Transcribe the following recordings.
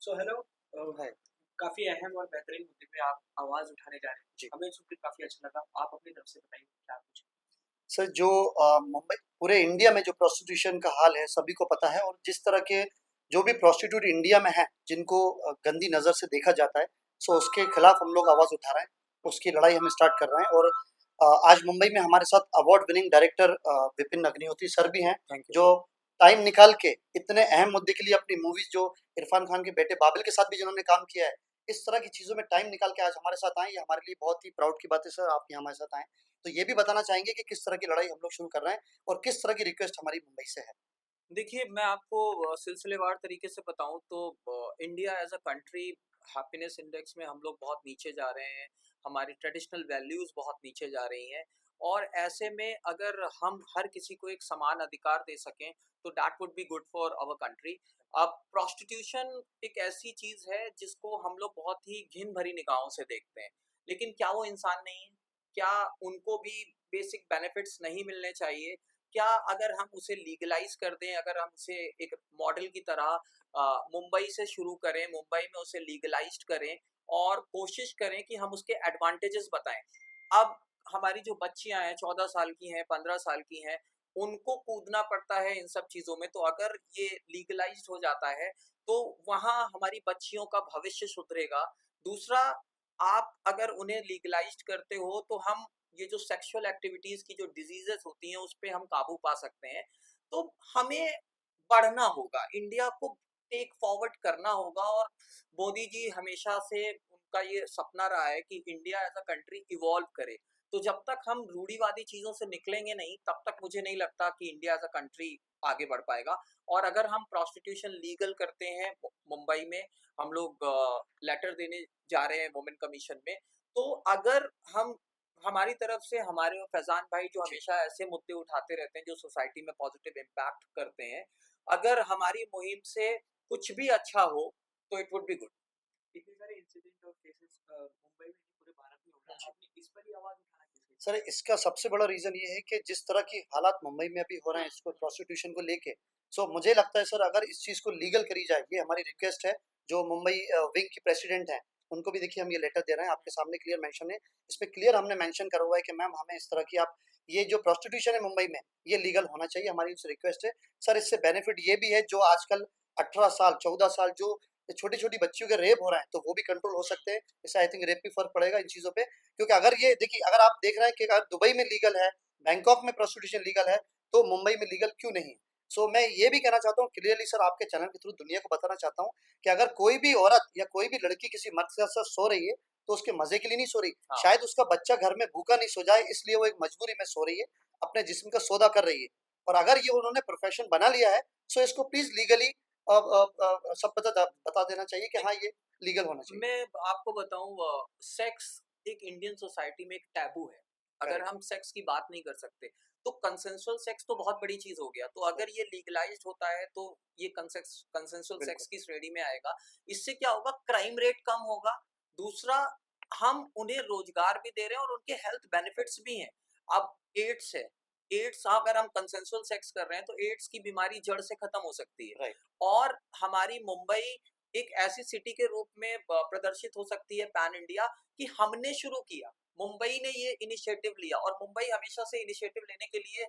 So hello. है। काफी अहम और बेहतरीन मुद्दे पे आप आवाज उठाने जा रहे हैं। जी। हमें सुनकर काफी अच्छा लगा। आप अपनी तरफ से बताइए क्या कुछ। सर जो मुंबई पूरे इंडिया में जो प्रोस्टिट्यूशन का हाल है सभी को पता है, और जिस तरह के जो भी प्रोस्टिट्यूट इंडिया में हैं जिनको गंदी नज़र से देखा जाता है, सो उसके खिलाफ हम लोग आवाज़ उठा रहे हैं। उसकी लड़ाई हम स्टार्ट कर रहे हैं। और आज मुंबई में हमारे साथ award winning director Vipin Agnihotri sir भी हैं, थैंक यू। जो टाइम निकाल के इतने अहम मुद्दे के लिए अपनी मूवीज जो इरफान खान के बेटे बाबिल के साथ भी जिन्होंने काम किया है, इस तरह की चीज़ों में टाइम निकाल के आज हमारे साथ आए, ये हमारे लिए बहुत ही प्राउड की बात है सर, आप यहाँ हमारे साथ आए। तो ये भी बताना चाहेंगे कि किस तरह की लड़ाई हम लोग शुरू कर रहे हैं और किस तरह की रिक्वेस्ट हमारी मुंबई से है। देखिए, मैं आपको सिलसिलेवार तरीके से बताऊं तो India as a country happiness index में हम लोग बहुत नीचे जा रहे हैं। हमारी ट्रेडिशनल वैल्यूज बहुत नीचे जा रही हैं। और ऐसे में अगर हम हर किसी को एक समान अधिकार दे सकें तो that would be good for our country. अब प्रोस्टिट्यूशन एक ऐसी चीज है जिसको हम लोग बहुत ही घिन भरी निगाहों से देखते हैं, लेकिन क्या वो इंसान नहीं है? क्या उनको भी बेसिक बेनिफिट्स नहीं मिलने चाहिए? क्या अगर हम उसे लीगलाइज कर दें, अगर हम उसे एक मॉडल की तरह मुंबई से शुरू करें, मुंबई में उसे लीगलाइज्ड करें और कोशिश करें कि हम उसके एडवांटेजेस बताएं। अब हमारी जो बच्चियां हैं, 14 साल की हैं, 15 साल की हैं, उनको कूदना पड़ता है इन सब चीजों में। तो अगर ये लीगलाइज्ड हो जाता है तो वहां हमारी बच्चियों का भविष्य सुधरेगा। दूसरा, आप अगर उन्हें लीगलाइज्ड करते हो तो हम ये जो सेक्सुअल एक्टिविटीज की जो डिजीजेस होती हैं उस पे हम काबू पा सकते हैं। तो हमें बढ़ना होगा, इंडिया को टेक फॉरवर्ड करना होगा। और मोदी जी हमेशा से उनका ये सपना रहा है कि India as a country evolve करे। तो जब तक हम रूढ़िवादी चीजों से निकलेंगे नहीं, तब तक मुझे नहीं लगता कि इंडिया एज अ कंट्री आगे बढ़ पाएगा। और अगर हम प्रोस्टिट्यूशन लीगल करते हैं, मुंबई में हम लोग लेटर देने जा रहे हैं वुमेन कमीशन में। तो अगर हम हमारी तरफ से, हमारे फैजान भाई जो हमेशा ऐसे मुद्दे उठाते रहते हैं जो सोसाइटी में पॉजिटिव इम्पैक्ट करते हैं, अगर हमारी मुहिम से कुछ भी अच्छा हो तो इट वुड बी गुड। इतने सारे इंसिडेंट और केसेस मुंबई में नहीं, पूरे भारत में हो रहा है। आपने इस पर ही आवाज उठाना किस लिए? सर इसका सबसे बड़ा रीजन ये है कि जिस तरह की हालात मुंबई में अभी हो रहे हैं इसको प्रोस्टिट्यूशन को लेके, सो मुझे लगता है सर अगर इस चीज़ को लीगल करी जाए, ये हमारी रिक्वेस्ट है। जो मुंबई विंग की प्रेसिडेंट हैं उनको भी देखिए हम ये लेटर दे रहे हैं, आपके सामने क्लियर मेंशन है। इसमें क्लियर हमने मेंशन करा हुआ है कि मैम हमें इस तरह की आप ये जो प्रोस्टिट्यूशन है मुंबई में ये लीगल होना चाहिए, हमारी उनसे रिक्वेस्ट है। सर इससे बेनिफिट ये भी है जो आजकल 18 साल 14 साल जो छोटी छोटी बच्चियों के रेप हो रहे हैं तो वो भी कंट्रोल हो सकते हैं। इससे आई थिंक रेप भी फर्क पड़ेगा इन चीज़ों पे। क्योंकि अगर ये देखिए, अगर आप देख रहे हैं कि अगर दुबई में लीगल है, बैंकॉक में प्रोस्टिट्यूशन लीगल है, तो मुंबई में लीगल क्यों नहीं? सो मैं ये भी कहना चाहता हूँ क्लियरली सर, आपके चैनल के थ्रू दुनिया को बताना चाहता हूँ कि अगर कोई भी औरत या कोई भी लड़की किसी मर्द के साथ सो रही है तो उसके मजे के लिए नहीं सो रही। हाँ। शायद उसका बच्चा घर में भूखा नहीं सो जाए इसलिए वो एक मजबूरी में सो रही है, अपने जिस्म का सौदा कर रही है। और अगर ये उन्होंने प्रोफेशन बना लिया है, सो इसको प्लीज लीगली सब बता देना चाहिए कि हाँ ये लीगल होना चाहिए। मैं आपको बताऊं, सेक्स एक इंडियन सोसाइटी में एक टैबू है। अगर करेक्ट। हम सेक्स की बात नहीं कर सकते तो कंसेंसुअल सेक्स तो बहुत बड़ी चीज हो गया। तो अगर ये लीगलाइज्ड होता है तो ये कंसेंसुअल बिल्कुल। सेक्स की श्रेणी में आएगा। इससे क्या होगा? क्राइम रेट कम होगा। दूसरा, हम उन्हें रोजगार भी दे रहे हैं और उनके हेल्थ बेनिफिट्स भी हैं। अब एड्स है, एड्स अगर हम कंसेंसुअल सेक्स कर रहे हैं तो एड्स की बीमारी जड़ से खत्म हो सकती है। राइट। और हमारी मुंबई एक ऐसी सिटी के रूप में प्रदर्शित हो सकती है पैन इंडिया कि हमने शुरू किया, मुंबई ने ये इनिशिएटिव लिया। और मुंबई हमेशा से इनिशिएटिव लेने के लिए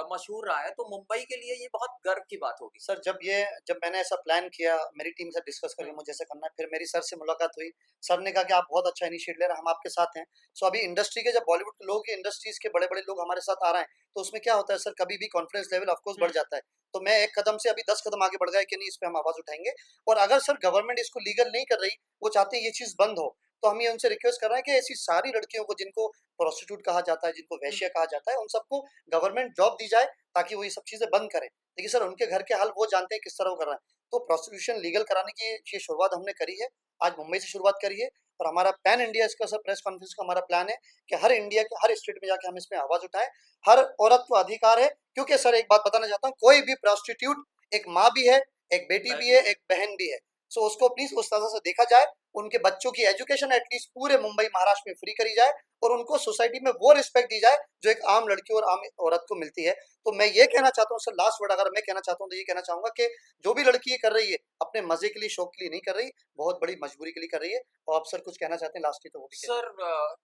मशहूर रहा है। तो मुंबई के लिए ये बहुत गर्व की बात होगी। सर जब मैंने ऐसा प्लान किया मेरी टीम से डिस्कस करके हम्म। मुझे ऐसा करना है, फिर मेरी सर से मुलाकात हुई। सर ने कहा कि आप बहुत अच्छा इनिशिएटिव ले रहे हैं, हम आपके साथ हैं। सो अभी इंडस्ट्री के, जब बॉलीवुड के लोग, इंडस्ट्रीज के बड़े बड़े लोग हमारे साथ आ रहे हैं, तो उसमें क्या होता है सर, कभी भी कॉन्फिडेंस लेवल ऑफकोर्स बढ़ जाता है। तो मैं एक कदम से अभी 10 कदम आगे बढ़ गया कि नहीं, इस पे हम आवाज उठाएंगे। और अगर सर गवर्नमेंट इसको लीगल नहीं कर रही, वो चाहते हैं ये चीज बंद हो, तो हम ये उनसे रिक्वेस्ट कर रहे हैं कि ऐसी सारी लड़कियों को जिनको प्रोस्टिट्यूट कहा जाता है, जिनको वैश्या कहा जाता है, उन सबको गवर्नमेंट जॉब दी जाए ताकि वो ये सब चीजें बंद करें। देखिए सर, उनके घर के हाल वो जानते हैं किस तरह वो कर रहे हैं। तो प्रोस्टिट्यूशन लीगल कराने की ये शुरुआत हमने करी है, आज मुंबई से शुरुआत करी है। और हमारा पैन इंडिया इसका सर प्रेस कॉन्फ्रेंस का हमारा प्लान है कि हर इंडिया के हर स्टेट में जाके हम इसमें आवाज उठाएं। हर औरत को अधिकार है, क्योंकि सर एक बात बताना चाहता हूँ, कोई भी प्रोस्टिट्यूट एक माँ भी है, एक बेटी भी है, एक बहन भी है। सो उसको प्लीज उस तरह से देखा जाए, उनके बच्चों की एजुकेशन एटलीस्ट पूरे मुंबई महाराष्ट्र में फ्री करी जाए, और उनको सोसाइटी में वो रिस्पेक्ट दी जाए जो एक आम लड़की और आम औरत को मिलती है। तो मैं ये कहना चाहता हूँ सर, लास्ट वर्ड अगर मैं कहना चाहता हूँ तो ये कहना चाहूंगा कि जो भी लड़की ये कर रही है अपने मजे के लिए, शौक के लिए नहीं कर रही, बहुत बड़ी मजबूरी के लिए कर रही है। और आप सर कुछ कहना चाहते हैं लास्टली तो वो भी कह सर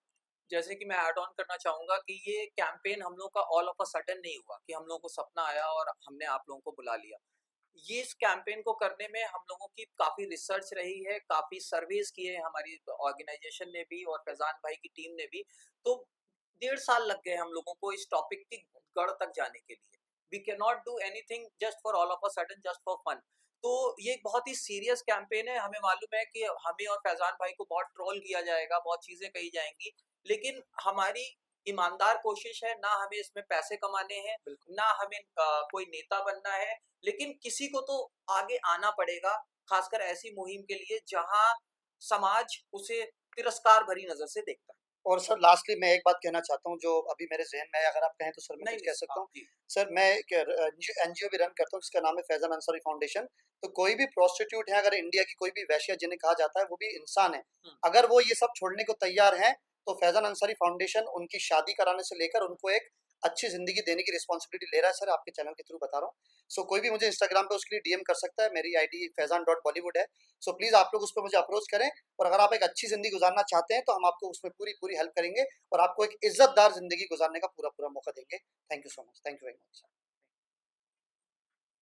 जैसे कि मैं ऐड ऑन करना चाहूँगा कि ये कैंपेन हम लोग का ऑल ऑफ अ सडन नहीं हुआ कि हम लोगों को सपना आया और हमने आप लोगों को बुला लिया। ये इस कैंपेन को करने में हम लोगों की काफ़ी रिसर्च रही है, काफ़ी सर्वेस किए हैं हमारी ऑर्गेनाइजेशन ने भी और फैज़ान भाई की टीम ने भी। तो 1.5 साल लग गए हम लोगों को इस टॉपिक की गढ़ तक जाने के लिए। We can not do anything just for all of a sudden just for fun. तो ये एक बहुत ही सीरियस कैंपेन है। हमें मालूम है कि हमें और फैज़ान भाई को बहुत ट्रोल किया जाएगा, बहुत चीज़ें कही जाएँगी, लेकिन हमारी ईमानदार कोशिश है, ना हमें इसमें पैसे कमाने हैं, ना हमें कोई नेता बनना है, लेकिन किसी को तो आगे आना पड़ेगा, खासकर ऐसी मुहिम के लिए जहां समाज उसे तिरस्कार भरी नजर से देखता है। और सर लास्टली मैं एक बात कहना चाहता हूँ जो अभी मेरे ज़हन में है, अगर आप कहें तो सर मैं नहीं कुछ नहीं कह सकता हूँ। जी। सर मैं एक एनजीओ भी रन करता हूँ जिसका नाम है फैज़ान अंसारी फाउंडेशन। तो कोई भी प्रोस्टिट्यूट है, अगर इंडिया की कोई भी वेश्या जिन्हें कहा जाता है, वो भी इंसान है। हम्म, अगर वो ये सब छोड़ने को तैयार हैं, तो फैज़ान अंसारी फाउंडेशन उनकी शादी कराने से लेकर उनको एक अच्छी ज़िंदगी देने की रिस्पॉन्सिबिलिटी ले रहा है। सर आपके चैनल के थ्रू बता रहा हूँ। सो कोई भी मुझे इंस्टाग्राम पे उसके लिए डीएम कर सकता है, मेरी आईडी फैज़ान.बॉलीवुड है। सो प्लीज़ आप लोग उस पे मुझे अप्रोच करें, और अगर आप एक अच्छी ज़िंदगी गुजारना चाहते हैं तो हम आपको उसमें पूरी हेल्प करेंगे, और आपको एक इज्जतदार ज़िंदगी गुजारने का पूरा मौका देंगे। Thank you so much. Thank you very much.